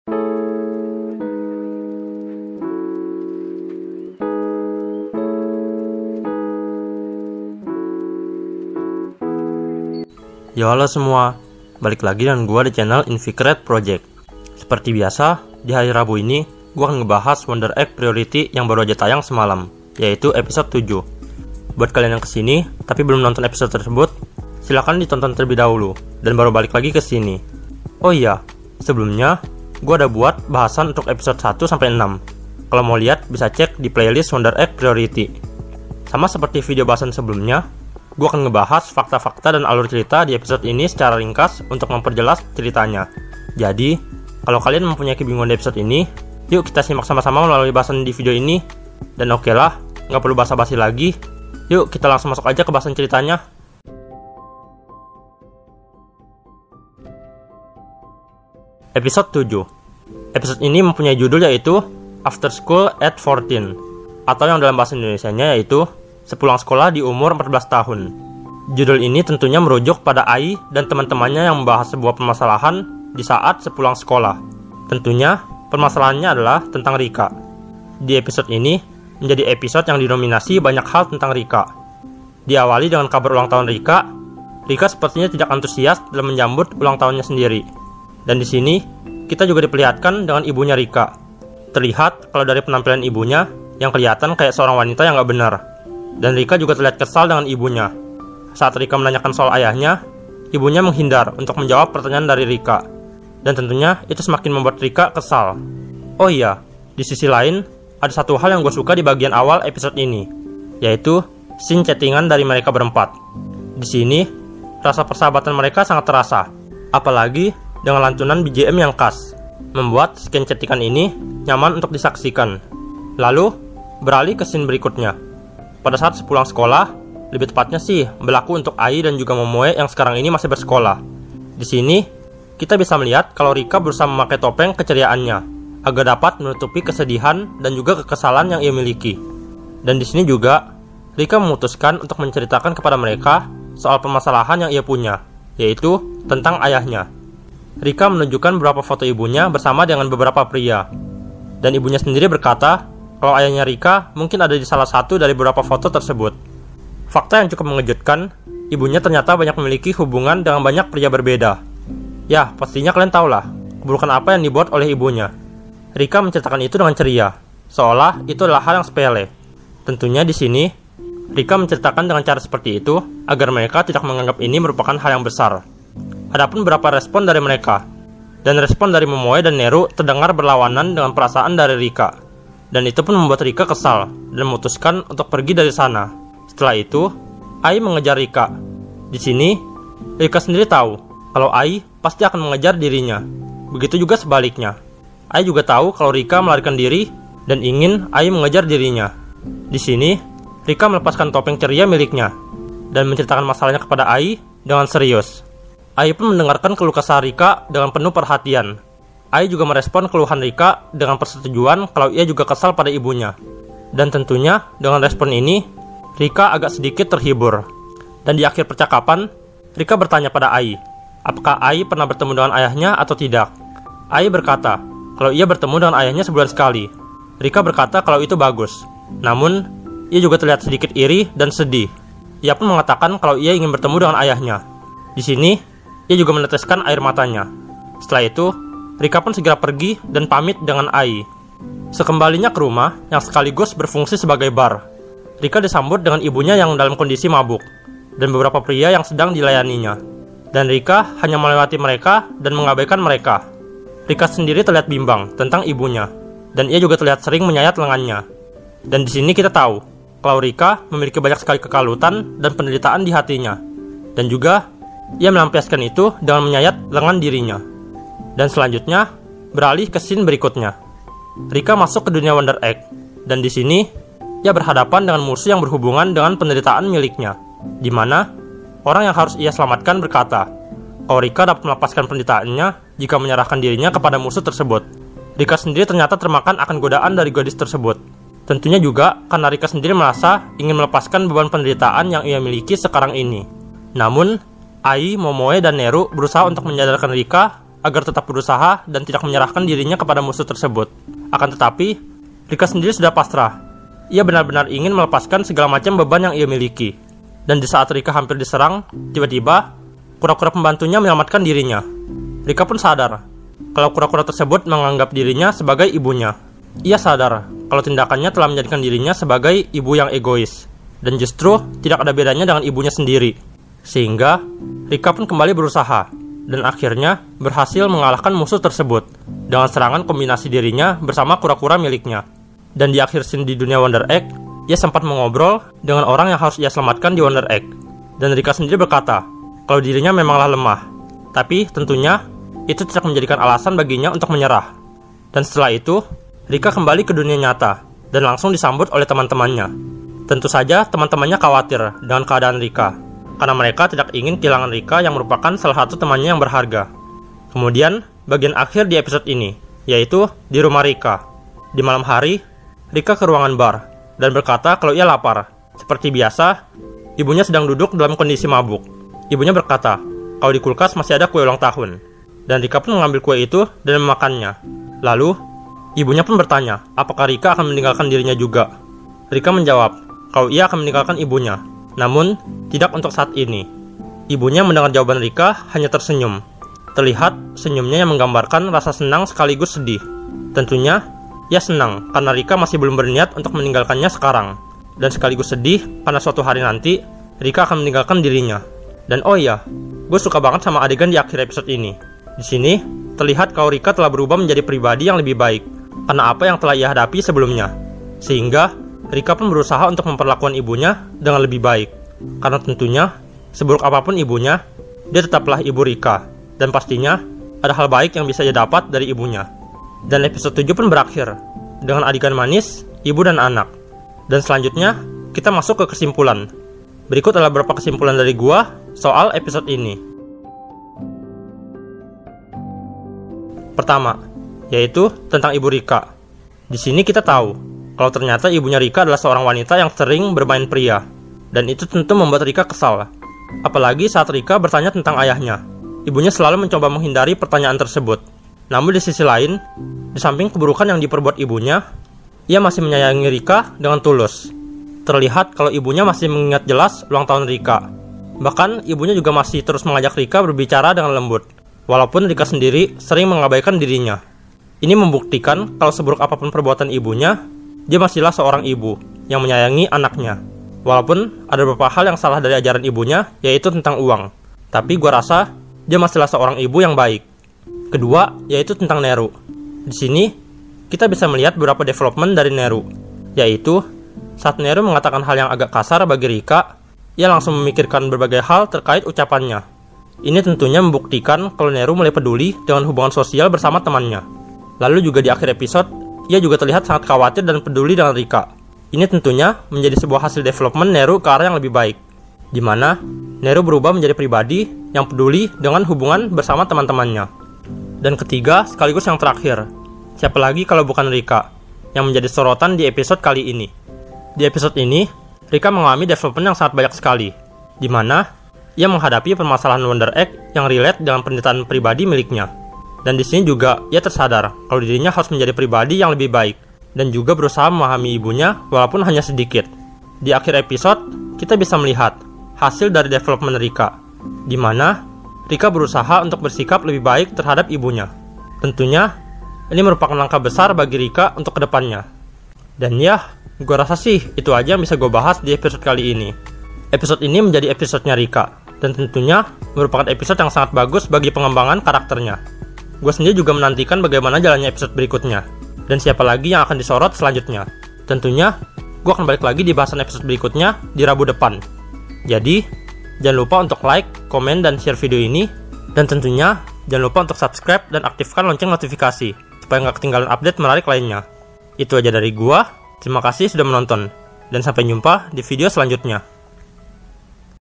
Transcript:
Yo halo semua, balik lagi dengan gua di channel Inficred Project. Seperti biasa, di hari Rabu ini gua akan ngebahas Wonder Egg Priority yang baru aja tayang semalam, yaitu episode 7. Buat kalian yang kesini tapi belum nonton episode tersebut, silahkan ditonton terlebih dahulu dan baru balik lagi ke sini. Oh iya, sebelumnya gua ada buat bahasan untuk episode 1-6. Kalau mau lihat bisa cek di playlist Wonder Egg Priority. Sama seperti video bahasan sebelumnya, gue akan ngebahas fakta-fakta dan alur cerita di episode ini secara ringkas untuk memperjelas ceritanya. Jadi, kalau kalian mempunyai kebingungan di episode ini, yuk kita simak sama-sama melalui bahasan di video ini. Dan oke lah, nggak perlu basa-basi lagi. Yuk kita langsung masuk aja ke bahasan ceritanya. Episode 7. Episode ini mempunyai judul yaitu After School at 14, atau yang dalam bahasa Indonesianya yaitu Sepulang sekolah di umur 14 tahun. Judul ini tentunya merujuk pada Ai dan teman-temannya yang membahas sebuah permasalahan di saat sepulang sekolah. Tentunya, permasalahannya adalah tentang Rika. Di episode ini, menjadi episode yang dinominasi banyak hal tentang Rika. Diawali dengan kabar ulang tahun Rika. Rika sepertinya tidak antusias dalam menyambut ulang tahunnya sendiri. Dan di sini, kita juga diperlihatkan dengan ibunya Rika. Terlihat kalau dari penampilan ibunya, yang kelihatan kayak seorang wanita yang gak benar. Dan Rika juga terlihat kesal dengan ibunya. Saat Rika menanyakan soal ayahnya, ibunya menghindar untuk menjawab pertanyaan dari Rika. Dan tentunya itu semakin membuat Rika kesal. Oh iya, di sisi lain, ada satu hal yang gue suka di bagian awal episode ini, yaitu scene chattingan dari mereka berempat. Di sini, rasa persahabatan mereka sangat terasa, apalagi dengan lantunan BGM yang khas, membuat scene chattingan ini nyaman untuk disaksikan. Lalu, beralih ke scene berikutnya. Pada saat sepulang sekolah, lebih tepatnya sih berlaku untuk Ai dan juga Momoe yang sekarang ini masih bersekolah. Di sini, kita bisa melihat kalau Rika berusaha memakai topeng keceriaannya agar dapat menutupi kesedihan dan juga kekesalan yang ia miliki. Dan di sini juga, Rika memutuskan untuk menceritakan kepada mereka soal permasalahan yang ia punya, yaitu tentang ayahnya. Rika menunjukkan beberapa foto ibunya bersama dengan beberapa pria. Dan ibunya sendiri berkata, kalau ayahnya Rika mungkin ada di salah satu dari beberapa foto tersebut. Fakta yang cukup mengejutkan, ibunya ternyata banyak memiliki hubungan dengan banyak pria berbeda. Ya, pastinya kalian tahulah keburukan apa yang dibuat oleh ibunya. Rika menceritakan itu dengan ceria, seolah itu adalah hal yang sepele. Tentunya di sini, Rika menceritakan dengan cara seperti itu agar mereka tidak menganggap ini merupakan hal yang besar. Adapun beberapa respon dari mereka, dan respon dari Momoe dan Neru terdengar berlawanan dengan perasaan dari Rika. Dan itu pun membuat Rika kesal dan memutuskan untuk pergi dari sana. Setelah itu, Ai mengejar Rika. Di sini, Rika sendiri tahu kalau Ai pasti akan mengejar dirinya. Begitu juga sebaliknya. Ai juga tahu kalau Rika melarikan diri dan ingin Ai mengejar dirinya. Di sini, Rika melepaskan topeng ceria miliknya dan menceritakan masalahnya kepada Ai dengan serius. Ai pun mendengarkan keluh kesah Rika dengan penuh perhatian. Ai juga merespon keluhan Rika dengan persetujuan kalau ia juga kesal pada ibunya. Dan tentunya dengan respon ini, Rika agak sedikit terhibur. Dan di akhir percakapan, Rika bertanya pada Ai, apakah Ai pernah bertemu dengan ayahnya atau tidak. Ai berkata kalau ia bertemu dengan ayahnya sebulan sekali. Rika berkata kalau itu bagus. Namun, ia juga terlihat sedikit iri dan sedih. Ia pun mengatakan kalau ia ingin bertemu dengan ayahnya. Di sini, ia juga meneteskan air matanya. Setelah itu, Rika pun segera pergi dan pamit dengan Ai. Sekembalinya ke rumah yang sekaligus berfungsi sebagai bar, Rika disambut dengan ibunya yang dalam kondisi mabuk dan beberapa pria yang sedang dilayaninya. Dan Rika hanya melewati mereka dan mengabaikan mereka. Rika sendiri terlihat bimbang tentang ibunya dan ia juga terlihat sering menyayat lengannya. Dan di sini kita tahu kalau Rika memiliki banyak sekali kekalutan dan penderitaan di hatinya. Dan juga ia melampiaskan itu dengan menyayat lengan dirinya. Dan selanjutnya, beralih ke scene berikutnya. Rika masuk ke dunia Wonder Egg, dan di sini, ia berhadapan dengan musuh yang berhubungan dengan penderitaan miliknya, di mana orang yang harus ia selamatkan berkata, kalau Rika dapat melepaskan penderitaannya jika menyerahkan dirinya kepada musuh tersebut. Rika sendiri ternyata termakan akan godaan dari gadis tersebut. Tentunya juga karena Rika sendiri merasa ingin melepaskan beban penderitaan yang ia miliki sekarang ini. Namun, Ai, Momoe, dan Neru berusaha untuk menyadarkan Rika agar tetap berusaha dan tidak menyerahkan dirinya kepada musuh tersebut. Akan tetapi, Rika sendiri sudah pasrah. Ia benar-benar ingin melepaskan segala macam beban yang ia miliki. Dan di saat Rika hampir diserang, tiba-tiba kura-kura pembantunya menyelamatkan dirinya. Rika pun sadar kalau kura-kura tersebut menganggap dirinya sebagai ibunya. Ia sadar kalau tindakannya telah menjadikan dirinya sebagai ibu yang egois, dan justru tidak ada bedanya dengan ibunya sendiri. Sehingga Rika pun kembali berusaha, dan akhirnya berhasil mengalahkan musuh tersebut dengan serangan kombinasi dirinya bersama kura-kura miliknya. Dan di akhir scene di dunia Wonder Egg, ia sempat mengobrol dengan orang yang harus ia selamatkan di Wonder Egg. Dan Rika sendiri berkata kalau dirinya memanglah lemah, tapi tentunya itu tidak menjadikan alasan baginya untuk menyerah. Dan setelah itu, Rika kembali ke dunia nyata dan langsung disambut oleh teman-temannya. Tentu saja teman-temannya khawatir dengan keadaan Rika, karena mereka tidak ingin kehilangan Rika yang merupakan salah satu temannya yang berharga. Kemudian, bagian akhir di episode ini, yaitu di rumah Rika. Di malam hari, Rika ke ruangan bar dan berkata kalau ia lapar. Seperti biasa, ibunya sedang duduk dalam kondisi mabuk. Ibunya berkata kalau di kulkas masih ada kue ulang tahun. Dan Rika pun mengambil kue itu dan memakannya. Lalu, ibunya pun bertanya apakah Rika akan meninggalkan dirinya juga. Rika menjawab kalau ia akan meninggalkan ibunya, namun tidak untuk saat ini. Ibunya mendengar jawaban Rika hanya tersenyum. Terlihat senyumnya yang menggambarkan rasa senang sekaligus sedih. Tentunya, ia senang karena Rika masih belum berniat untuk meninggalkannya sekarang. Dan sekaligus sedih karena suatu hari nanti, Rika akan meninggalkan dirinya. Dan oh iya, gue suka banget sama adegan di akhir episode ini. Di sini, terlihat kalau Rika telah berubah menjadi pribadi yang lebih baik karena apa yang telah ia hadapi sebelumnya. Sehingga, Rika pun berusaha untuk memperlakukan ibunya dengan lebih baik. Karena tentunya, seburuk apapun ibunya, dia tetaplah ibu Rika. Dan pastinya, ada hal baik yang bisa ia dapat dari ibunya. Dan episode 7 pun berakhir dengan adegan manis, ibu dan anak. Dan selanjutnya, kita masuk ke kesimpulan. Berikut adalah beberapa kesimpulan dari gua soal episode ini. Pertama, yaitu tentang ibu Rika. Di sini kita tahu kalau ternyata ibunya Rika adalah seorang wanita yang sering bermain pria. Dan itu tentu membuat Rika kesal. Apalagi saat Rika bertanya tentang ayahnya. Ibunya selalu mencoba menghindari pertanyaan tersebut. Namun di sisi lain, di samping keburukan yang diperbuat ibunya, ia masih menyayangi Rika dengan tulus. Terlihat kalau ibunya masih mengingat jelas ulang tahun Rika. Bahkan ibunya juga masih terus mengajak Rika berbicara dengan lembut. Walaupun Rika sendiri sering mengabaikan dirinya. Ini membuktikan kalau seburuk apapun perbuatan ibunya, dia masihlah seorang ibu yang menyayangi anaknya. Walaupun ada beberapa hal yang salah dari ajaran ibunya, yaitu tentang uang. Tapi gua rasa dia masihlah seorang ibu yang baik. Kedua, yaitu tentang Neru. Di sini, kita bisa melihat beberapa development dari Neru, yaitu saat Neru mengatakan hal yang agak kasar bagi Rika, ia langsung memikirkan berbagai hal terkait ucapannya. Ini tentunya membuktikan kalau Neru mulai peduli dengan hubungan sosial bersama temannya. Lalu juga di akhir episode, ia juga terlihat sangat khawatir dan peduli dengan Rika. Ini tentunya menjadi sebuah hasil development Neru ke arah yang lebih baik, di mana Neru berubah menjadi pribadi yang peduli dengan hubungan bersama teman-temannya. Dan ketiga, sekaligus yang terakhir, siapa lagi kalau bukan Rika, yang menjadi sorotan di episode kali ini. Di episode ini, Rika mengalami development yang sangat banyak sekali, di mana ia menghadapi permasalahan Wonder Egg yang relate dengan penderitaan pribadi miliknya. Dan di sini juga ia tersadar kalau dirinya harus menjadi pribadi yang lebih baik, dan juga berusaha memahami ibunya walaupun hanya sedikit. Di akhir episode, kita bisa melihat hasil dari development Rika, di mana Rika berusaha untuk bersikap lebih baik terhadap ibunya. Tentunya, ini merupakan langkah besar bagi Rika untuk kedepannya. Dan ya, gue rasa sih itu aja yang bisa gue bahas di episode kali ini. Episode ini menjadi episodenya Rika, dan tentunya merupakan episode yang sangat bagus bagi pengembangan karakternya. Gue sendiri juga menantikan bagaimana jalannya episode berikutnya, dan siapa lagi yang akan disorot selanjutnya. Tentunya, gue akan balik lagi di bahasan episode berikutnya di Rabu depan. Jadi, jangan lupa untuk like, komen, dan share video ini. Dan tentunya, jangan lupa untuk subscribe dan aktifkan lonceng notifikasi, supaya nggak ketinggalan update menarik lainnya. Itu aja dari gua. Terima kasih sudah menonton, dan sampai jumpa di video selanjutnya.